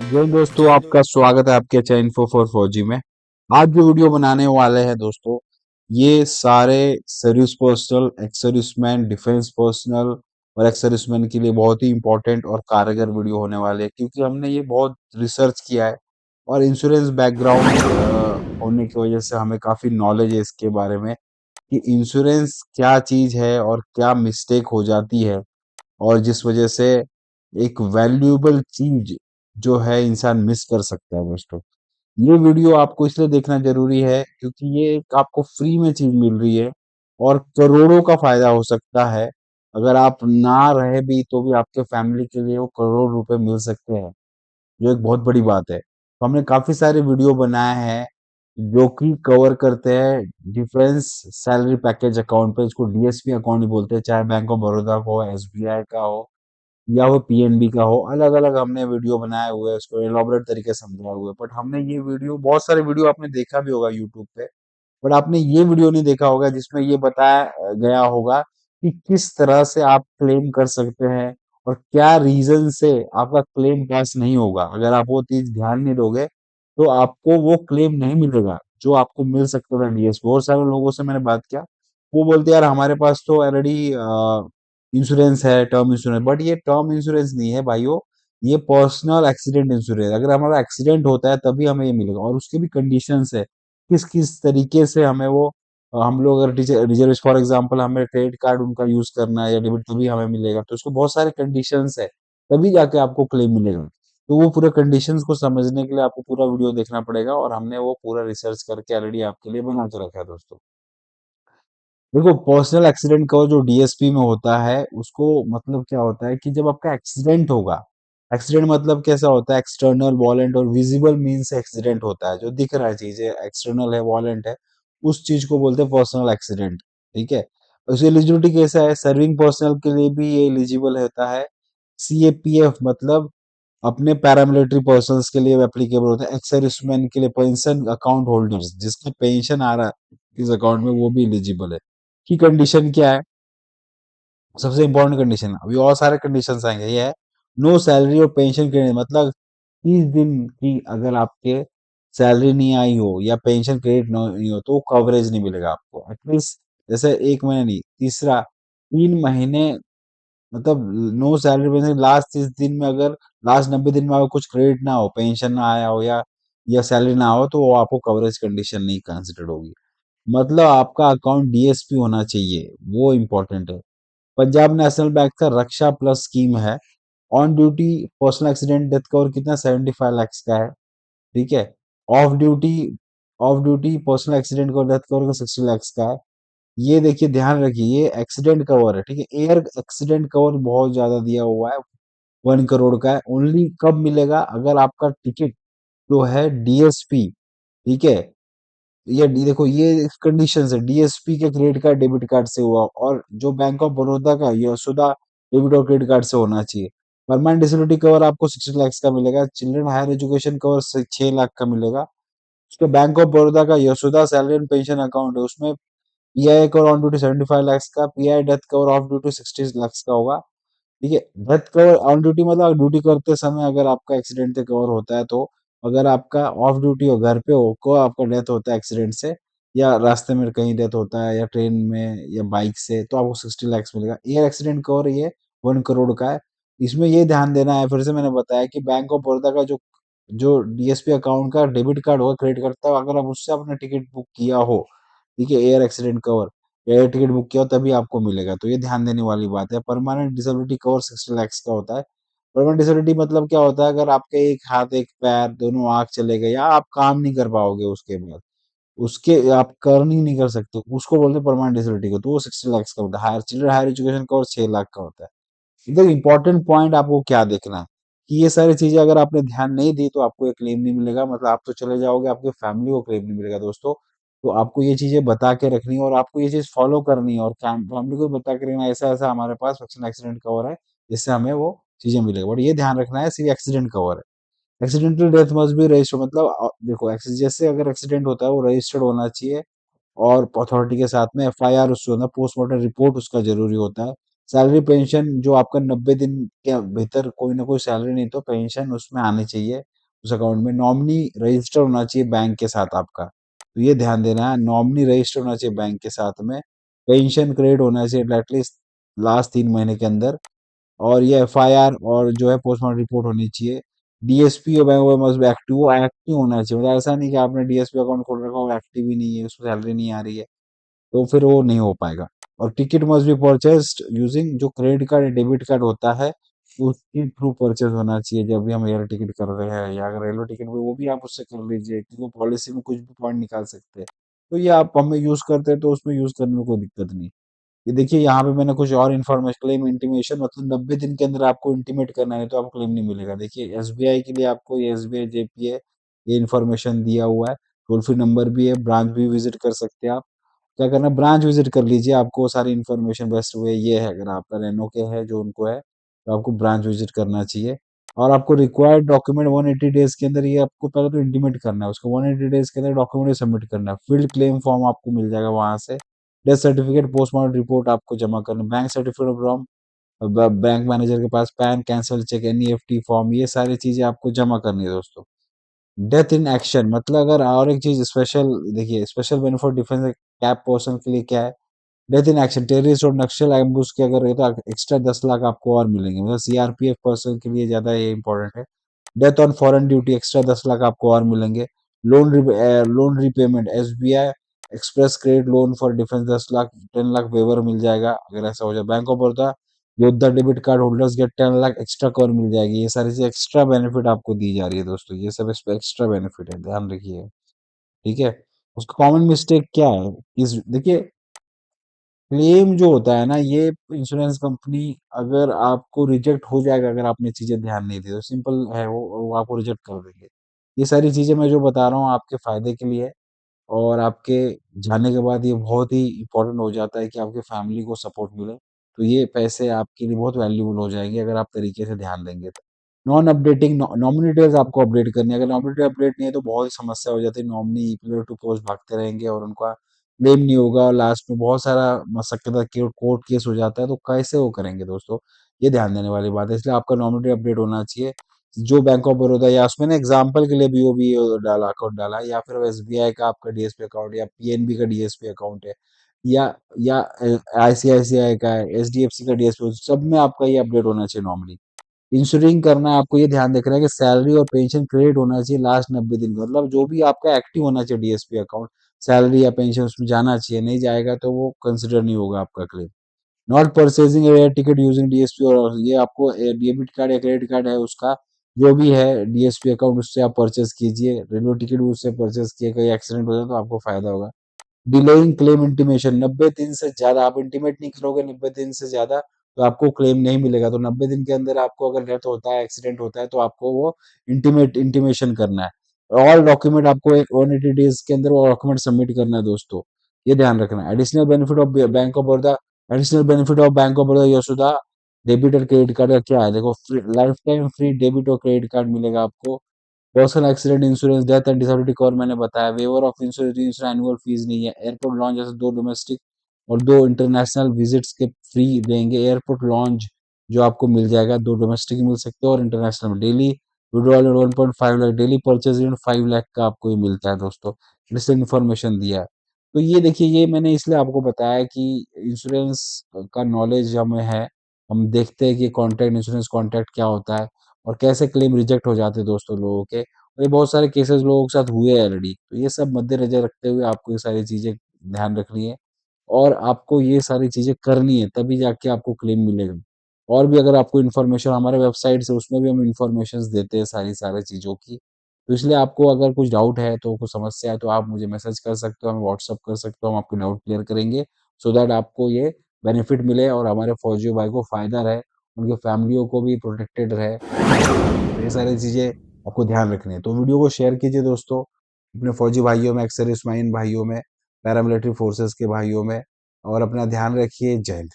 जी दोस्तों, आपका स्वागत है आपके चैनल इन्फो फॉर फौजी में। आज जो वीडियो बनाने वाले हैं दोस्तों, ये सारे service personal, ex serviceman, defence personnel और एक्स सर्विसमैन के लिए बहुत ही इंपॉर्टेंट और कारगर वीडियो होने वाले हैं, क्योंकि हमने ये बहुत रिसर्च किया है और इंश्योरेंस बैकग्राउंड होने की वजह से हमें काफी नॉलेज है इसके बारे में कि इंश्योरेंस क्या चीज है और क्या मिस्टेक हो जाती है, और जिस वजह से एक वैल्यूएबल चीज जो है इंसान मिस कर सकता है दोस्तों। ये वीडियो आपको इसलिए देखना जरूरी है क्योंकि ये एक आपको फ्री में चीज मिल रही है और करोड़ों का फायदा हो सकता है। अगर आप ना रहे भी तो भी आपके फैमिली के लिए वो करोड़ रुपए मिल सकते हैं, जो एक बहुत बड़ी बात है। तो हमने काफी सारे वीडियो बनाए हैं जो कि कवर करते हैं डिफरेंस सैलरी पैकेज अकाउंट पे, इसको डीएसपी अकाउंट भी बोलते हैं, चाहे बैंक ऑफ बड़ौदा का हो, एसबीआई का हो या वो पीएनबी का हो। अलग अलग हमने वीडियो बनाए हुए हैं, उसको एलॉबरेट तरीके से समझाए हुए हैं। बट हमने ये वीडियो, बहुत सारे वीडियो आपने देखा भी होगा यूट्यूब पे, बट आपने ये वीडियो नहीं देखा होगा जिसमें ये बताया गया होगा कि किस तरह से आप क्लेम कर सकते हैं और क्या रीजन से आपका क्लेम पास नहीं होगा। अगर आप वो चीज ध्यान नहीं दोगे तो आपको वो क्लेम नहीं मिलेगा जो आपको मिल सकता था डीएस। बहुत सारे लोगों से मैंने बात किया, वो बोलते यार हमारे पास तो ऑलरेडी इंश्योरेंस है, टर्म इंश्योरेंस। बट ये टर्म इंश्योरेंस नहीं है भाइयों, ये पर्सनल एक्सीडेंट इंश्योरेंस। अगर हमारा एक्सीडेंट होता है तभी हमें ये मिलेगा, और उसके भी कंडीशंस है किस किस तरीके से हमें वो हम लोग अगर रिजर्व फॉर एग्जांपल हमें क्रेडिट कार्ड उनका यूज करना है या डेबिट, तभी हमें मिलेगा। तो उसको बहुत सारे कंडीशंस है, तभी जाके आपको क्लेम मिलेगा। तो वो पूरे कंडीशंस को समझने के लिए आपको पूरा वीडियो देखना पड़ेगा, और हमने वो पूरा रिसर्च करके ऑलरेडी आपके लिए बना के रखा है दोस्तों। देखो, पर्सनल एक्सीडेंट कवर जो डीएसपी में होता है, उसको मतलब क्या होता है कि जब आपका एक्सीडेंट होगा, एक्सीडेंट मतलब कैसा होता है, एक्सटर्नल वॉलेंट और विजिबल मीन से एक्सीडेंट होता है, जो दिख रहा है चीज है, एक्सटर्नल है, वॉलेंट है, उस चीज को बोलते हैं पर्सनल एक्सीडेंट। ठीक है। उसकी एलिजिबिलिटी कैसा है, सर्विंग पर्सनल के लिए भी ये एलिजिबल होता है। सीएपीएफ मतलब अपने पैरामिलिट्री पर्सनल्स के लिए एप्लीकेबल होता है। एक्स सर्विसमैन के लिए, पेंशन अकाउंट होल्डर्स जिसका पेंशन आ रहा है इस अकाउंट में, वो भी एलिजिबल है। की कंडीशन क्या है, सबसे इंपॉर्टेंट कंडीशन, अभी और सारे कंडीशन आएंगे, ये है नो सैलरी और पेंशन क्रेडिट। मतलब 30 दिन की अगर आपके सैलरी नहीं आई हो या पेंशन क्रेडिट नहीं हो तो कवरेज नहीं मिलेगा आपको, एटलीस्ट जैसे 1 महीने नहीं। तीसरा, 3 महीने, मतलब नो सैलरी पेंशन लास्ट 30 दिन में, अगर लास्ट 90 दिन में आपको कुछ क्रेडिट ना हो, पेंशन ना आया हो या सैलरी ना हो, तो वो आपको कवरेज कंडीशन नहीं कंसिडर होगी। मतलब आपका अकाउंट डीएसपी होना चाहिए, वो इम्पोर्टेंट है। पंजाब नेशनल बैंक का रक्षा प्लस स्कीम है। On duty personal accident death cover कितना, 75 लाख का है। ठीक है। Of duty, of duty personal accident cover death cover का 60 लाख का है। ये देखिए, ध्यान रखिए, ये एक्सीडेंट कवर है। ठीक है। एयर एक्सीडेंट कवर बहुत ज्यादा दिया हुआ है, 1 करोड़ का है। ओनली कब मिलेगा, अगर आपका टिकट जो है डीएसपी, ठीक है, देखो ये कंडीशन है, डीएसपी के क्रेडिट कार्ड डेबिट कार्ड से हुआ, और जो बैंक ऑफ बड़ौदा का यशोदा डेबिट और क्रेडिट कार्ड से होना चाहिए। परमानेंट डिसेबिलिटी कवर आपको 60 लाख का मिलेगा। Children higher education cover 6 lakh का मिलेगा। उसके बैंक ऑफ बड़ौदा का Yashoda salary and pension account है, उसमें PI cover on duty 75 lakh का, PI death cover off duty 60 lakh का होगा। ठीक है। डेथ कवर ऑन ड्यूटी मतलब आप ड्यूटी करते समय अगर आपका एक्सीडेंट से कवर होता है तो, अगर आपका ऑफ ड्यूटी हो, घर पे हो, को आपका डेथ होता है एक्सीडेंट से, या रास्ते में कहीं डेथ होता है, या ट्रेन में या बाइक से, तो आपको 60 लाख मिलेगा। एयर एक्सीडेंट कवर ये 1 करोड़ का है। इसमें ये ध्यान देना है, फिर से मैंने बताया कि बैंक ऑफ बड़ौदा का जो जो डीएसपी अकाउंट का डेबिट कार्ड होगा, क्रेडिट करता है, अगर आप उससे आपने टिकट बुक किया हो, ठीक है, air accident cover, air ticket book किया हो, तभी आपको मिलेगा। तो ये ध्यान देने वाली बात है। परमानेंट डिसेबिलिटी कवर 60 लाख का होता है। परमानेंट डिसेबिलिटी मतलब क्या होता है, अगर आपके एक हाथ एक पैर दोनों आंख चले गए, या आप काम नहीं कर पाओगे उसके बाद, उसके आप कर्निंग नहीं कर सकते, उसको बोलते हैं परमानेंट डिसेबिलिटी को, तो वो 60 लाख का होता है। Higher children higher education cover 6 lakh का होता है। एकदम इंपॉर्टेंट पॉइंट आपको क्या देखना है कि ये सारी चीजें अगर आपने ध्यान नहीं दी तो आपको ये क्लेम नहीं मिलेगा, मतलब आप तो चले जाओगे, आपके फैमिली को क्लेम नहीं मिलेगा दोस्तों। तो आपको ये चीजें बता के रखनी है और आपको ये चीज फॉलो करनी है, और फैमिली को बता के रखना, ऐसा ऐसा हमारे पास पर्सनल एक्सीडेंट कवर है जिससे हमें वो चीजें मिलेगा। बट ये ध्यान रखना है, सिर्फ एक्सीडेंट कवर है। Accidental death must be registered, मतलब देखो जैसे अगर एक्सीडेंट होता है वो रजिस्टर्ड होना चाहिए, और अथॉरिटी के साथ में एफआईआर उससे होना, पोस्टमार्टम रिपोर्ट उसका जरूरी होता है। सैलरी पेंशन जो आपका 90 दिन के भीतर कोई ना कोई सैलरी नहीं तो पेंशन उसमें आनी चाहिए। उस अकाउंट में नॉमिनी रजिस्टर होना चाहिए बैंक के साथ आपका। तो ये ध्यान देना है, नॉमिनी रजिस्टर होना चाहिए बैंक के साथ में, पेंशन क्रेडिट होना चाहिए एटलीस्ट लास्ट 3 महीने के अंदर, और ये एफआईआर और जो है पोस्टमार्टम रिपोर्ट होनी चाहिए। डीएसपी और बैंक मस्ट बी एक्टिव, वो एक्टिव होना चाहिए, मतलब ऐसा नहीं कि आपने डीएसपी अकाउंट खोल रखा हो एक्टिव ही नहीं है, उसमें सैलरी नहीं आ रही है, तो फिर वो नहीं हो पाएगा। और ticket must be purchased using, जो क्रेडिट कार्ड या डेबिट कार्ड होता है उसके थ्रू परचेज होना चाहिए। जब भी हम एयर टिकट कर रहे हैं या अगर रेलवे टिकट भी, वो भी आप उससे कर लीजिए, क्योंकि वो पॉलिसी में कुछ भी पॉइंट निकाल सकते हैं। तो ये आप हमें यूज करते हैं तो उसमें यूज करने में कोई दिक्कत नहीं। ये देखिए यहाँ पे मैंने कुछ और इन्फॉर्मेशन, क्लेम इंटीमेशन, मतलब 90 दिन के अंदर आपको इंटीमेट करना है, तो आपको क्लेम नहीं मिलेगा। देखिए एसबीआई के लिए आपको ये एसबीआई जेपीए ये इन्फॉर्मेशन दिया हुआ है, टोल फ्री नंबर भी है, ब्रांच भी विजिट कर सकते हैं आप। क्या करना, ब्रांच विजिट कर लीजिए, आपको सारी इन्फॉर्मेशन बेस्ट वे ये है। अगर आपका रेनो के है जो उनको है, तो आपको ब्रांच विजिट करना चाहिए। और आपको रिक्वायर्ड डॉक्यूमेंट 180 डेज के अंदर, ये आपको पहले तो इंटीमेट करना है, उसको 180 डेज के अंदर डॉक्यूमेंट सबमिट करना है। फील्ड क्लेम फॉर्म आपको मिल जाएगा वहां से, डेथ सर्टिफिकेट, पोस्टमार्टम रिपोर्ट आपको जमा करना, bank certificate from bank manager के पास, PAN, cancel cheque, NEFT form, ये सारी चीजें आपको जमा करनी है दोस्तों। डेथ इन एक्शन, मतलब अगर और एक चीज स्पेशल, देखिए special benefit defence cap person के लिए क्या है, डेथ इन एक्शन, टेररिस्ट और नक्सल एम्बुश के अगर ये तो एक्स्ट्रा 10 लाख आपको और मिलेंगे, मतलब सीआरपीएफ पर्सन के लिए ज्यादा ये इंपॉर्टेंट है। Death on foreign duty extra 10 lakh आपको और मिलेंगे। Loan repayment, SBI express credit loan for defence 10 lakh, 10 lakh waiver मिल जाएगा अगर ऐसा हो जाए। Bank of Baroda Yoddha debit card holders get 10 lakh extra cover मिल जाएगी। ये सारी चीज एक्स्ट्रा बेनिफिट आपको दी जा रही है दोस्तों, ये सब इस पे एक्स्ट्रा बेनिफिट है, ध्यान रखिए। ठीक है। उसका कॉमन मिस्टेक क्या है, इस देखिए क्लेम जो होता है ना, ये इंश्योरेंस कंपनी अगर आपको रिजेक्ट हो जाएगा, अगर आपने चीजें ध्यान नहीं दी तो सिंपल है वो आपको रिजेक्ट कर देंगे। ये सारी चीजें मैं जो बता रहा हूँ आपके फायदे के लिए है, और आपके जाने के बाद ये बहुत ही इम्पोर्टेंट हो जाता है कि आपके फैमिली को सपोर्ट मिले। तो ये पैसे आपके लिए बहुत वैल्यूबल हो जाएंगे अगर आप तरीके से ध्यान देंगे तो। नॉन अपडेटिंग, नॉमिनी डिटेल्स आपको अपडेट करनी है, अगर नॉमिनी डिटेल अपडेट नहीं है तो बहुत समस्या हो जाती है, नॉमिनी पिलर टू पोस्ट भागते रहेंगे और उनका क्लेम नहीं होगा, और लास्ट में बहुत सारा मशक्कत कोर्ट केस हो जाता है, तो कैसे वो करेंगे दोस्तों। ये ध्यान देने वाली बात है, इसलिए आपका नॉमिनी अपडेट होना चाहिए। जो बैंक ऑफ बड़ौदा या उसमें ना एग्जाम्पल के लिए बीओबी डाला, अकाउंट डाला, या फिर एसबीआई का आपका डीएसपी अकाउंट, या पीएनबी का डीएसपी अकाउंट है, या आईसीआईसीआई का है, एचडीएफसी का डीएसपी, सब में आपका ये अपडेट होना चाहिए नॉर्मली। इंश्योरिंग करना है आपको, ये ध्यान रखना है कि सैलरी और पेंशन क्रेडिट होना चाहिए लास्ट 90 दिन का, मतलब जो भी आपका एक्टिव होना चाहिए डीएसपी अकाउंट, सैलरी या पेंशन उसमें जाना चाहिए, नहीं जाएगा तो वो कंसिडर नहीं होगा आपका claim. Not purchasing air ticket using DSP, और ये आपको डेबिट कार्ड या क्रेडिट कार्ड है उसका जो भी है डीएसपी अकाउंट, उससे आप परचेज कीजिए। रेलवे टिकट भी उससे परचेज किए, कोई एक्सीडेंट हो जाए तो आपको फायदा होगा। डिलेइंग क्लेम इंटीमेशन, 90 दिन से ज्यादा आप इंटीमेट नहीं करोगे, 90 दिन से ज्यादा तो आपको क्लेम नहीं मिलेगा। तो 90 दिन के अंदर आपको अगर डेथ होता है, एक्सीडेंट होता है, तो आपको वो इंटीमेशन करना है। ऑल डॉक्यूमेंट आपको एक 180 डेज के अंदर वो डॉक्यूमेंट सबमिट करना है दोस्तों, ये ध्यान रखना है। Additional benefit of Bank of Baroda, additional benefit of Bank of Baroda Yashoda debit और क्रेडिट कार्ड का क्या है, देखो लाइफ टाइम फ्री डेबिट और क्रेडिट कार्ड मिलेगा आपको। Personal accident insurance, death and disability cover मैंने बताया, waiver of insurance, annual fees नहीं है। एयरपोर्ट लॉन्च, जैसे 2 डोमेस्टिक और 2 इंटरनेशनल विजिट्स के फ्री देंगे। एयरपोर्ट लॉन्च जो आपको मिल जाएगा, 2 डोमेस्टिक मिल सकते हैं और इंटरनेशनल में। Daily withdrawal 1.5 lakh, daily purchase 5 lakh का आपको ये मिलता है दोस्तों, इससे इन्फॉर्मेशन दिया है। तो ये देखिए, ये मैंने इसलिए आपको बताया कि इंश्योरेंस का नॉलेज हमें है, हम देखते हैं कि कॉन्ट्रैक्ट इंश्योरेंस कॉन्ट्रैक्ट क्या होता है और कैसे क्लेम रिजेक्ट हो जाते हैं दोस्तों लोगों के, और ये बहुत सारे केसेस लोगों के साथ हुए हैं ऑलरेडी। तो ये सब मद्देनजर रखते हुए आपको ये सारी चीजें ध्यान रखनी है, और आपको ये सारी चीजें करनी है, तभी जाके आपको क्लेम मिलेगा। और भी अगर आपको इन्फॉर्मेशन हमारे वेबसाइट से, उसमें भी हम इन्फॉर्मेशन देते हैं सारी सारी चीजों की। तो इसलिए आपको अगर कुछ डाउट है, तो कुछ समस्या है, तो आप मुझे मैसेज कर सकते हो, हमें व्हाट्सअप कर सकते हो, हम आपके डाउट क्लियर करेंगे, सो दैट आपको ये बेनिफिट मिले और हमारे फौजियों भाई को फायदा रहे, उनके फैमिलियों को भी प्रोटेक्टेड रहे। तो ये सारी चीजें आपको ध्यान रखनी है। तो वीडियो को शेयर कीजिए दोस्तों, अपने फौजी भाइयों में, एक्स सर्विसमैन भाइयों में, पैरामिलिट्री फोर्सेस के भाइयों में, और अपना ध्यान रखिए। जय हिंद।